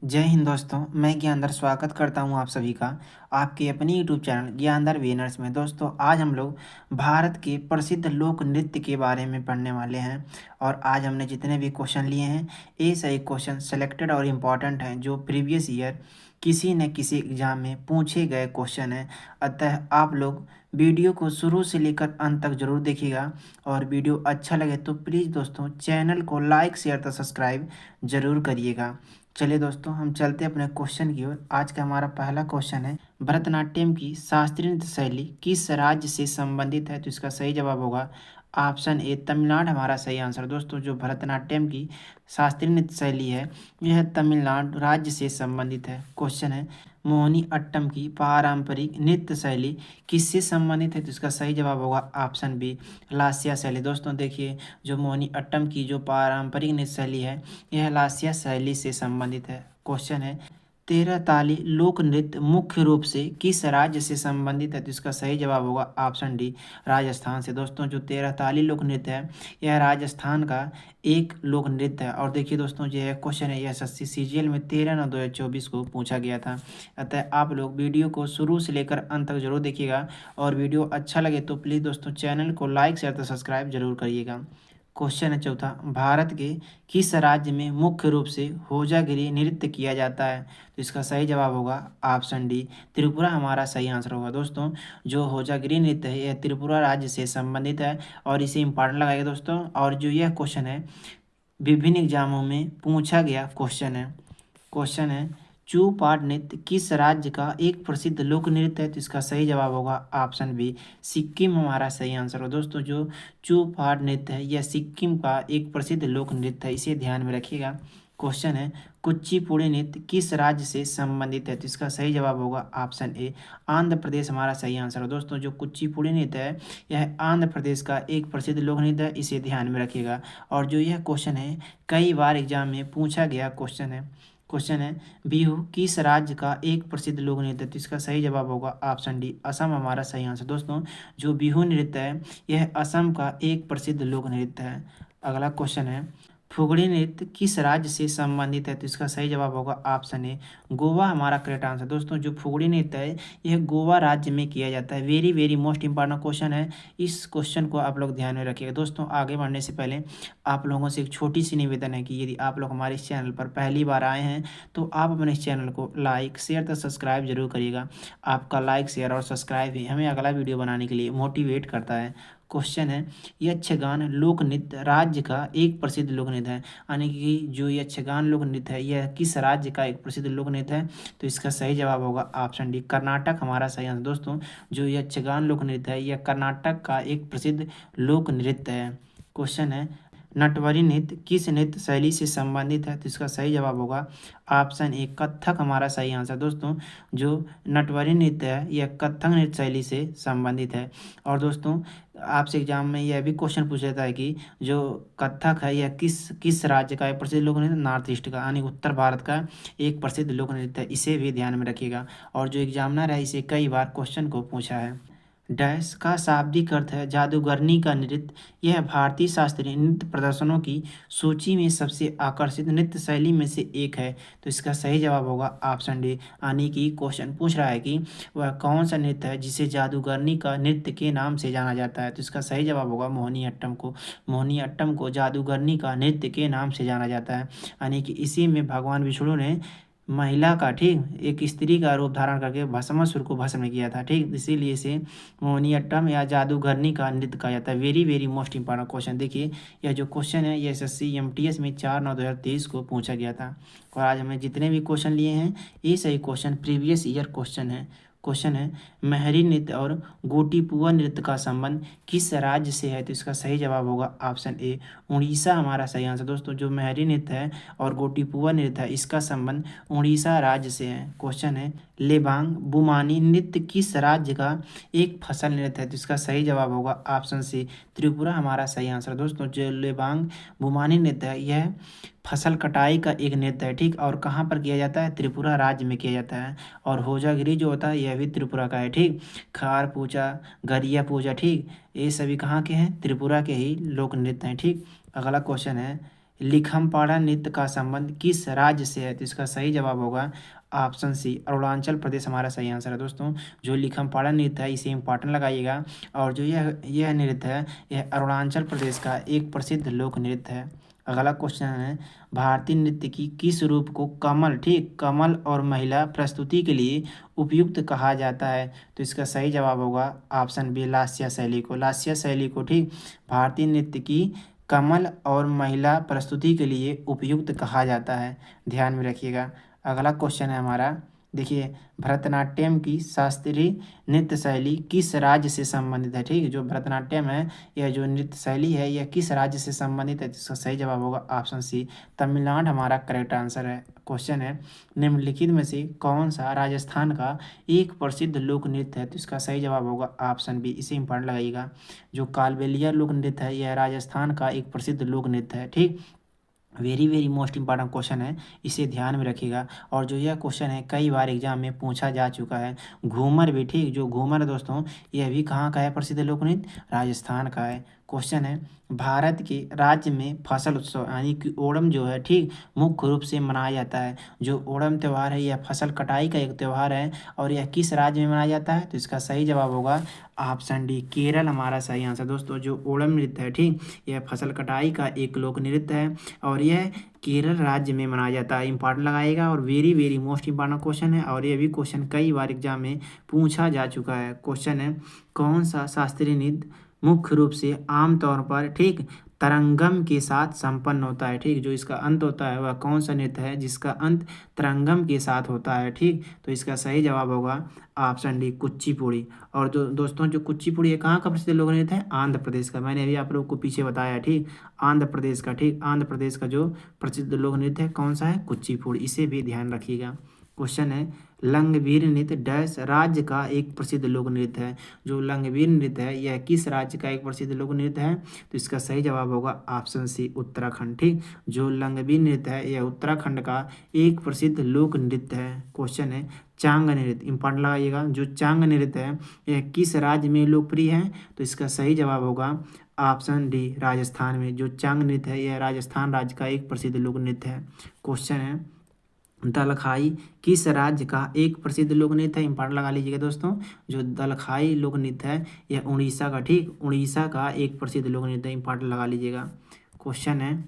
जय हिंद दोस्तों, मैं ज्ञानदर स्वागत करता हूं आप सभी का आपके अपने यूट्यूब चैनल ज्ञानदर विनर्स में। दोस्तों, आज हम लोग भारत के प्रसिद्ध लोक नृत्य के बारे में पढ़ने वाले हैं। और आज हमने जितने भी क्वेश्चन लिए हैं, ये सही क्वेश्चन सेलेक्टेड और इम्पॉर्टेंट हैं जो प्रीवियस ईयर किसी न किसी एग्जाम में पूछे गए क्वेश्चन हैं। अतः आप लोग वीडियो को शुरू से लेकर अंत तक जरूर देखिएगा। और वीडियो अच्छा लगे तो प्लीज़ दोस्तों चैनल को लाइक शेयर तो सब्सक्राइब जरूर करिएगा। चलिए दोस्तों, हम चलते हैं अपने क्वेश्चन की ओर। आज का हमारा पहला क्वेश्चन है, भरतनाट्यम की शास्त्रीय नृत्य शैली किस राज्य से संबंधित है? तो इसका सही जवाब होगा ऑप्शन ए तमिलनाडु हमारा सही आंसर। दोस्तों, जो भरतनाट्यम की शास्त्रीय नृत्य शैली है यह तमिलनाडु राज्य से संबंधित है। क्वेश्चन है, मोहिनी अट्टम की पारंपरिक नृत्य शैली किससे संबंधित है? तो इसका सही जवाब होगा ऑप्शन बी लास्या शैली। दोस्तों देखिए, जो मोहिनी अट्टम की जो पारंपरिक नृत्य शैली है यह लास्या शैली से संबंधित है। क्वेश्चन है, तेरह ताली लोक नृत्य मुख्य रूप से किस राज्य से संबंधित है? तो इसका सही जवाब होगा ऑप्शन डी राजस्थान से। दोस्तों, जो तेरह ताली लोक नृत्य है यह राजस्थान का एक लोक नृत्य है। और देखिए दोस्तों, यह क्वेश्चन है यह एसएससी सीजीएल में 13/9/2024 को पूछा गया था। अतः आप लोग वीडियो को शुरू से लेकर अंत तक जरूर देखिएगा। और वीडियो अच्छा लगे तो प्लीज़ दोस्तों चैनल को लाइक शेयर तो सब्सक्राइब जरूर करिएगा। क्वेश्चन है चौथा, भारत के किस राज्य में मुख्य रूप से होजागिरी नृत्य किया जाता है? तो इसका सही जवाब होगा ऑप्शन डी त्रिपुरा हमारा सही आंसर होगा। दोस्तों, जो होजागिरी नृत्य है यह त्रिपुरा राज्य से संबंधित है और इसे इम्पॉर्टेंट लगाएगा दोस्तों। और जो यह क्वेश्चन है विभिन्न एग्जामों में पूछा गया क्वेश्चन है चूपाट नृत्य किस राज्य का एक प्रसिद्ध लोक नृत्य है? तो इसका सही जवाब होगा ऑप्शन बी सिक्किम हमारा सही आंसर हो। दोस्तों, जो चूपाट नृत्य है यह सिक्किम का एक प्रसिद्ध लोक नृत्य है, इसे ध्यान में रखिएगा। क्वेश्चन है, कुचिपुड़ी नृत्य किस राज्य से संबंधित है? तो इसका सही जवाब होगा ऑप्शन ए आंध्र प्रदेश हमारा सही आंसर हो। दोस्तों, जो कुचिपुड़ी नृत्य है यह आंध्र प्रदेश का एक प्रसिद्ध लोक नृत्य है, इसे ध्यान में रखिएगा। और जो यह क्वेश्चन है कई बार एग्जाम में पूछा गया क्वेश्चन है बिहू किस राज्य का एक प्रसिद्ध लोक नृत्य है? तो इसका सही जवाब होगा ऑप्शन डी असम हमारा सही आंसर। दोस्तों, जो बिहू नृत्य है यह असम का एक प्रसिद्ध लोक नृत्य है। अगला क्वेश्चन है, फुगड़ी नृत्य किस राज्य से संबंधित है? तो इसका सही जवाब होगा ऑप्शन ए गोवा हमारा करेक्ट आंसर। दोस्तों, जो फुगड़ी नृत्य है यह गोवा राज्य में किया जाता है। Very very most important question है, इस क्वेश्चन को आप लोग ध्यान में रखिएगा। दोस्तों, आगे बढ़ने से पहले आप लोगों से एक छोटी सी निवेदन है कि यदि आप लोग हमारे इस चैनल पर पहली बार आए हैं तो आप अपने इस चैनल को लाइक शेयर तो सब्सक्राइब जरूर करिएगा। आपका लाइक शेयर और सब्सक्राइब ही हमें अगला वीडियो बनाने के लिए मोटिवेट करता है। क्वेश्चन है, यक्षगान लोक नृत्य राज्य का एक प्रसिद्ध लोक नृत्य है, यानी कि जो यक्षगान लोक नृत्य है यह किस राज्य का एक प्रसिद्ध लोक नृत्य है? तो इसका सही जवाब होगा ऑप्शन डी कर्नाटक हमारा सही आंसर। दोस्तों, जो यक्षगान लोक नृत्य है यह कर्नाटक का एक प्रसिद्ध लोक नृत्य है। क्वेश्चन है, नटवरी नृत्य किस नृत्य शैली से संबंधित है? तो इसका सही जवाब होगा ऑप्शन ए कथक हमारा सही आंसर। दोस्तों, जो नटवरी नृत्य है यह कथक नृत्य शैली से संबंधित है। और दोस्तों, आपसे एग्जाम में यह भी क्वेश्चन पूछ लेता है कि जो कथक है यह किस किस राज्य का एक प्रसिद्ध लोक नृत्य? नॉर्थ ईस्ट का, यानी उत्तर भारत का एक प्रसिद्ध लोक नृत्य है, इसे भी ध्यान में रखिएगा। और जो एग्जामिनर है इसे कई बार क्वेश्चन को पूछा है। डैश का शाब्दिक अर्थ है जादूगरनी का नृत्य, यह भारतीय शास्त्रीय नृत्य प्रदर्शनों की सूची में सबसे आकर्षित नृत्य शैली में से एक है। तो इसका सही जवाब होगा ऑप्शन डी, यानी कि क्वेश्चन पूछ रहा है कि वह कौन सा नृत्य है जिसे जादूगरनी का नृत्य के नाम से जाना जाता है? तो इसका सही जवाब होगा मोहिनी अट्टम को जादूगरनी का नृत्य के नाम से जाना जाता है, यानी कि इसी में भगवान विष्णु ने महिला का एक स्त्री का रूप धारण करके भस्मासुर को भस्म किया था। इसीलिए इसे मोहिनीअट्टम या जादूगरनी का नृत्य कहा जाता है। Very very most important question. देखिए, यह जो क्वेश्चन है ये एसएससी एमटीएस में 4/9/2023 को पूछा गया था। और आज हमने जितने भी क्वेश्चन लिए हैं ये सही क्वेश्चन प्रीवियस ईयर क्वेश्चन है महरी नृत्य और गोटीपुआ नृत्य का संबंध किस राज्य से है? तो इसका सही जवाब होगा ऑप्शन ए उड़ीसा हमारा सही आंसर। दोस्तों, जो महरी नृत्य है और गोटीपुआ नृत्य है इसका संबंध उड़ीसा राज्य से है। क्वेश्चन है, लेबांग बुमानी नृत्य किस राज्य का एक फसल नृत्य है? तो इसका सही जवाब होगा ऑप्शन सी त्रिपुरा हमारा सही आंसर। दोस्तों, जो लेबांग बुमानी नृत्य है यह फसल कटाई का एक नृत्य है। और कहाँ पर किया जाता है? त्रिपुरा राज्य में किया जाता है। और होजागिरी जो होता है यह भी त्रिपुरा का है। खार पूजा, गरिया पूजा, ये सभी कहाँ के हैं? त्रिपुरा के ही लोक नृत्य हैं। अगला क्वेश्चन है, लिखमपाड़ा नृत्य का संबंध किस राज्य से है? तो इसका सही जवाब होगा ऑप्शन सी अरुणाचल प्रदेश हमारा सही आंसर है दोस्तों। जो लिखमपाड़ा नृत्य है इसे इम्पॉर्टेंट लगाइएगा। और जो यह नृत्य है यह अरुणाचल प्रदेश का एक प्रसिद्ध लोक नृत्य है। अगला क्वेश्चन है, भारतीय नृत्य की किस रूप को कमल, ठीक, कमल और महिला प्रस्तुति के लिए उपयुक्त कहा जाता है? तो इसका सही जवाब होगा ऑप्शन बी लास्या शैली को। लास्या शैली को, ठीक, भारतीय नृत्य की कमल और महिला प्रस्तुति के लिए उपयुक्त कहा जाता है, ध्यान में रखिएगा। अगला क्वेश्चन है हमारा, देखिए, भरतनाट्यम की शास्त्रीय नृत्य शैली किस राज्य से संबंधित है? ठीक, जो भरतनाट्यम है यह जो नृत्य शैली है यह किस राज्य से संबंधित है? इसका सही जवाब होगा ऑप्शन सी तमिलनाडु हमारा करेक्ट आंसर है। क्वेश्चन है, निम्नलिखित में से कौन सा राजस्थान का एक प्रसिद्ध लोक नृत्य है? तो इसका सही जवाब होगा ऑप्शन बी, इसे इंपॉर्टेंट लगाइएगा। जो कालबेलिया लोक नृत्य है यह राजस्थान का एक प्रसिद्ध लोक नृत्य है, ठीक। Very very most important question है, इसे ध्यान में रखिएगा। और जो यह क्वेश्चन है कई बार एग्जाम में पूछा जा चुका है। घूमर भी, ठीक, जो घूमर है दोस्तों यह भी कहाँ का है प्रसिद्ध लोक नृत्य? राजस्थान का है। क्वेश्चन है, भारत के राज्य में फसल उत्सव यानी कि ओणम जो है, ठीक, मुख्य रूप से मनाया जाता है। जो ओणम त्यौहार है यह फसल कटाई का एक त्यौहार है और यह किस राज्य में मनाया जाता है? तो इसका सही जवाब होगा ऑप्शन डी केरल हमारा सही आंसर। दोस्तों जो ओणम नृत्य है, ठीक, यह फसल कटाई का एक लोक नृत्य है और यह केरल राज्य में मनाया जाता है। इंपॉर्टेंट लगाएगा और very very most important question है और यह भी क्वेश्चन कई बार एग्जाम में पूछा जा चुका है। क्वेश्चन है, कौन सा शास्त्रीय नृत्य मुख्य रूप से आमतौर पर, ठीक, तरंगम के साथ संपन्न होता है? ठीक, जो इसका अंत होता है वह कौन सा नृत्य है जिसका अंत तरंगम के साथ होता है? ठीक, तो इसका सही जवाब होगा ऑप्शन डी कुचिपुड़ी। और जो दोस्तों जो कुचिपुड़ी है कहाँ का प्रसिद्ध लोक नृत्य है? आंध्र प्रदेश का। मैंने अभी आप लोग को पीछे बताया, ठीक, आंध्र प्रदेश का, ठीक, आंध्र प्रदेश का जो प्रसिद्ध लोक नृत्य है कौन सा है? कुचिपुड़ी, इसे भी ध्यान रखिएगा। क्वेश्चन है, लंगवीर नृत्य डैश राज्य का एक प्रसिद्ध लोक नृत्य है? जो लंगवीर नृत्य है यह किस राज्य का एक प्रसिद्ध लोक नृत्य है? तो इसका सही जवाब होगा ऑप्शन सी उत्तराखंड, ठीक। जो लंगवीर नृत्य है यह उत्तराखंड का एक प्रसिद्ध लोक नृत्य है। क्वेश्चन है, चांग नृत्य, इंपॉर्टेंट लगाइएगा, जो चांग नृत्य है यह किस राज्य में लोकप्रिय है? तो इसका सही जवाब होगा ऑप्शन डी राजस्थान में। जो चांग नृत्य है यह राजस्थान राज्य का एक प्रसिद्ध लोक नृत्य है। क्वेश्चन है, दलखाई किस राज्य का एक प्रसिद्ध लोक नृत्य है? इंपॉर्टेंट लगा लीजिएगा दोस्तों। जो दलखाई लोक नृत्य है यह उड़ीसा का, ठीक, उड़ीसा का एक प्रसिद्ध लोक नृत्य है, इंपॉर्टेंट लगा लीजिएगा। क्वेश्चन है,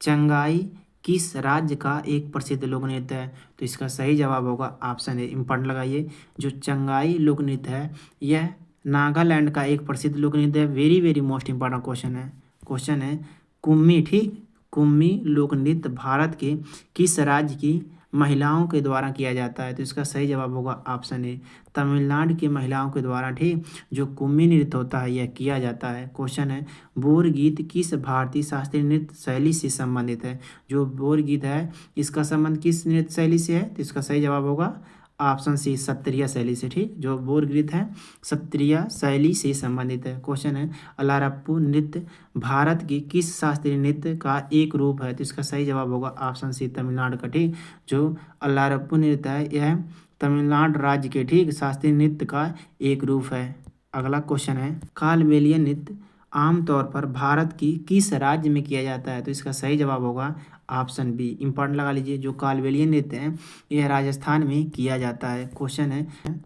चंगाई किस राज्य का एक प्रसिद्ध लोक नृत्य है? तो इसका सही जवाब होगा ऑप्शन ए, इंपॉर्टेंट लगाइए। जो चंगाई लोक नृत्य है यह नागालैंड का एक प्रसिद्ध लोक नृत्य है। Very very most important question है। क्वेश्चन है, कुम्मी, ठीक, कुम्मी लोक नृत्य भारत के किस राज्य की महिलाओं के द्वारा किया जाता है? तो इसका सही जवाब होगा ऑप्शन ए तमिलनाडु की महिलाओं के द्वारा, ठीक, जो कुम्मी नृत्य होता है यह किया जाता है। क्वेश्चन है, बोर गीत किस भारतीय शास्त्रीय नृत्य शैली से संबंधित है? जो बोर गीत है इसका संबंध किस नृत्य शैली से है? तो इसका सही जवाब होगा ऑप्शन सी सत्रिया शैली से, ठीक। जो बोर गीत है सत्रिया शैली से संबंधित है। क्वेश्चन है, अल्लारप्पू नृत्य भारत की किस शास्त्रीय नृत्य का एक रूप है? तो इसका सही जवाब होगा ऑप्शन सी तमिलनाडु का, ठीक। जो अल्लारप्पू नृत्य है यह तमिलनाडु राज्य के, ठीक, शास्त्रीय नृत्य का एक रूप है। अगला क्वेश्चन है, कालबेलिया नृत्य आमतौर पर भारत की किस राज्य में किया जाता है? तो इसका सही जवाब होगा ऑप्शन बी, इंपॉर्टेंट लगा लीजिए। जो कालबेलिया नृत्य है यह राजस्थान में किया जाता है। क्वेश्चन है,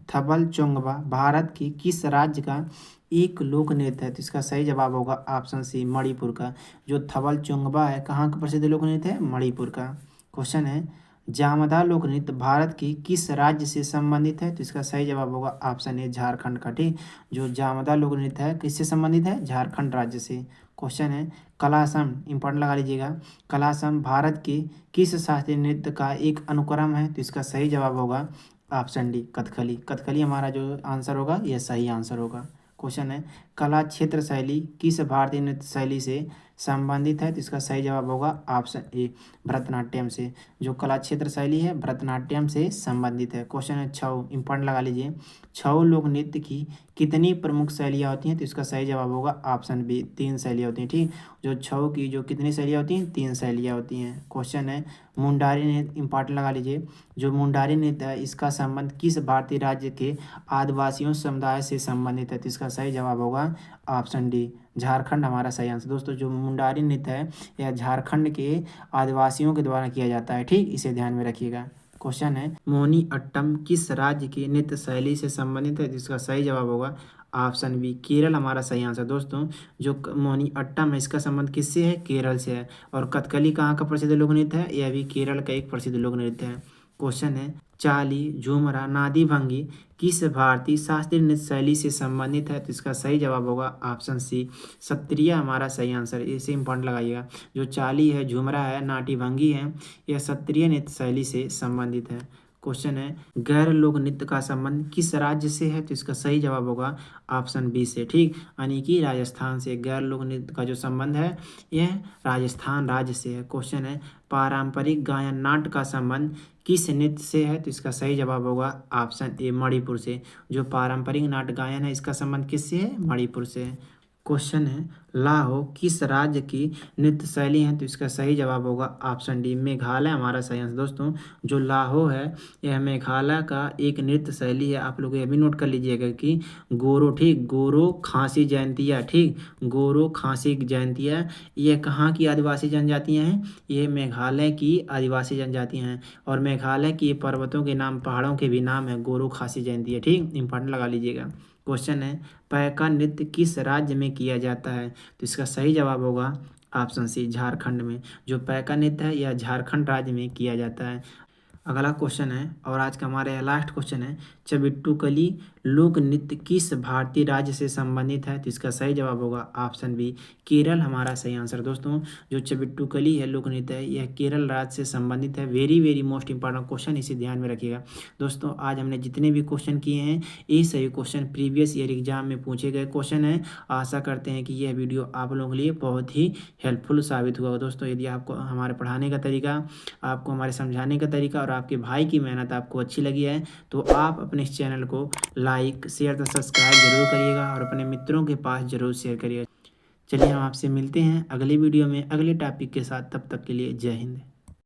थबल चोंगबा भारत की किस राज्य का एक लोक नृत्य है? तो इसका सही जवाब होगा ऑप्शन सी मणिपुर का। जो थबल चोंगबा है कहाँ का प्रसिद्ध लोक नृत्य है? मणिपुर का। क्वेश्चन है, जामदा लोक नृत्य भारत की किस राज्य से संबंधित है? तो इसका सही जवाब होगा ऑप्शन ए झारखंड का, ठीक। जो जामदा लोक नृत्य है किससे संबंधित है? झारखंड राज्य से। क्वेश्चन है, कलासम, इंपॉर्टेंट लगा लीजिएगा, कलासम भारत के किस शास्त्रीय नृत्य का एक अनुक्रम है? तो इसका सही जवाब होगा ऑप्शन डी कथकली। कथकली हमारा जो आंसर होगा यह सही आंसर होगा। क्वेश्चन है, कला क्षेत्र शैली किस भारतीय नृत्य शैली से संबंधित है? तो इसका सही जवाब होगा ऑप्शन ए भरतनाट्यम से। जो कला क्षेत्र शैली है भरतनाट्यम से संबंधित है। क्वेश्चन है, छऊ, इंपॉर्टेंट लगा लीजिए, छऊ लोक नृत्य की कितनी प्रमुख शैलियाँ होती हैं? तो इसका सही जवाब होगा ऑप्शन बी, 3 शैलियाँ होती हैं। ठीक, जो छऊ की जो कितनी शैलियाँ होती हैं? 3 शैलियाँ होती हैं। क्वेश्चन है मुंडारी नृत्य, इंपॉर्टेंट लगा लीजिए। जो मुंडारी नृत्य है इसका संबंध किस भारतीय राज्य के आदिवासियों समुदाय से संबंधित है? तो इसका सही जवाब होगा ऑप्शन डी, झारखंड हमारा सही आंसर। दोस्तों जो मुंडारी नृत्य है यह झारखंड के आदिवासियों के द्वारा किया जाता है। ठीक, इसे ध्यान में रखिएगा। क्वेश्चन है मोहिनी अट्टम किस राज्य की नृत्य शैली से संबंधित है? जिसका सही जवाब होगा ऑप्शन बी, केरल हमारा सही आंसर। दोस्तों जो मोहिनी अट्टम है इसका संबंध किससे है? केरल से है। और कथकली कहाँ का प्रसिद्ध लोक नृत्य है? यह भी केरल का एक प्रसिद्ध लोक नृत्य है। क्वेश्चन है चाली, झूमरा, नादी भंगी किस भारतीय शास्त्रीय नृत्य शैली से संबंधित है? तो इसका सही जवाब होगा ऑप्शन सी, सत्रिया हमारा सही आंसर। इसे इंपॉर्टेंट लगाइएगा। जो चाली है, झूमरा है, नाटी भंगी है, यह सत्रिय नृत्य शैली से संबंधित है। क्वेश्चन है गैर लोक नृत्य का संबंध किस राज्य से है? तो इसका सही जवाब होगा ऑप्शन बी से। ठीक, यानी कि राजस्थान से गैर लोक नृत्य का जो संबंध है यह राजस्थान राज्य से है। क्वेश्चन है पारंपरिक गायन नाट्य का संबंध किस नृत्य से है? तो इसका सही जवाब होगा ऑप्शन ए, मणिपुर से। जो पारंपरिक नाट्य गायन है इसका संबंध किससे है? मणिपुर से है। क्वेश्चन है लाहो किस राज्य की नृत्य शैली है? तो इसका सही जवाब होगा ऑप्शन डी, मेघालय हमारा सही आंसर। दोस्तों जो लाहो है यह मेघालय का एक नृत्य शैली है। आप लोग यह भी नोट कर लीजिएगा कि गोरो, ठीक, गोरो खासी जयंतिया, ठीक, गोरो खासी जयंतिया यह कहाँ की आदिवासी जनजातियाँ हैं? ये मेघालय की आदिवासी जनजातियाँ हैं। और मेघालय की पर्वतों के नाम, पहाड़ों के भी नाम है गोरो खासी जयंतिया। ठीक, इंपॉर्टेंट लगा लीजिएगा। क्वेश्चन है पैका नृत्य किस राज्य में किया जाता है? तो इसका सही जवाब होगा ऑप्शन सी, झारखंड में। जो पैका नृत्य है यह झारखंड राज्य में किया जाता है। अगला क्वेश्चन है और आज का हमारे लास्ट क्वेश्चन है चबिट्टुकली लोक नृत्य किस भारतीय राज्य से संबंधित है? तो इसका सही जवाब होगा ऑप्शन बी, केरल हमारा सही आंसर। दोस्तों जो चबिट्टुकली है लोक नृत्य है यह केरल राज्य से संबंधित है। Very very most important question, इसे ध्यान में रखिएगा। दोस्तों आज हमने जितने भी क्वेश्चन किए हैं ये सभी क्वेश्चन प्रीवियस ईयर एग्जाम में पूछे गए क्वेश्चन हैं। आशा करते हैं कि यह वीडियो आप लोगों के लिए बहुत ही हेल्पफुल साबित हुआ। दोस्तों यदि आपको हमारे पढ़ाने का तरीका, आपको हमारे समझाने का तरीका और आपके भाई की मेहनत आपको अच्छी लगी है तो आप अपने इस चैनल को लाइक, शेयर तथा सब्सक्राइब जरूर करिएगा और अपने मित्रों के पास जरूर शेयर करिएगा। चलिए हम आपसे मिलते हैं अगली वीडियो में अगले टॉपिक के साथ। तब तक के लिए जय हिंद।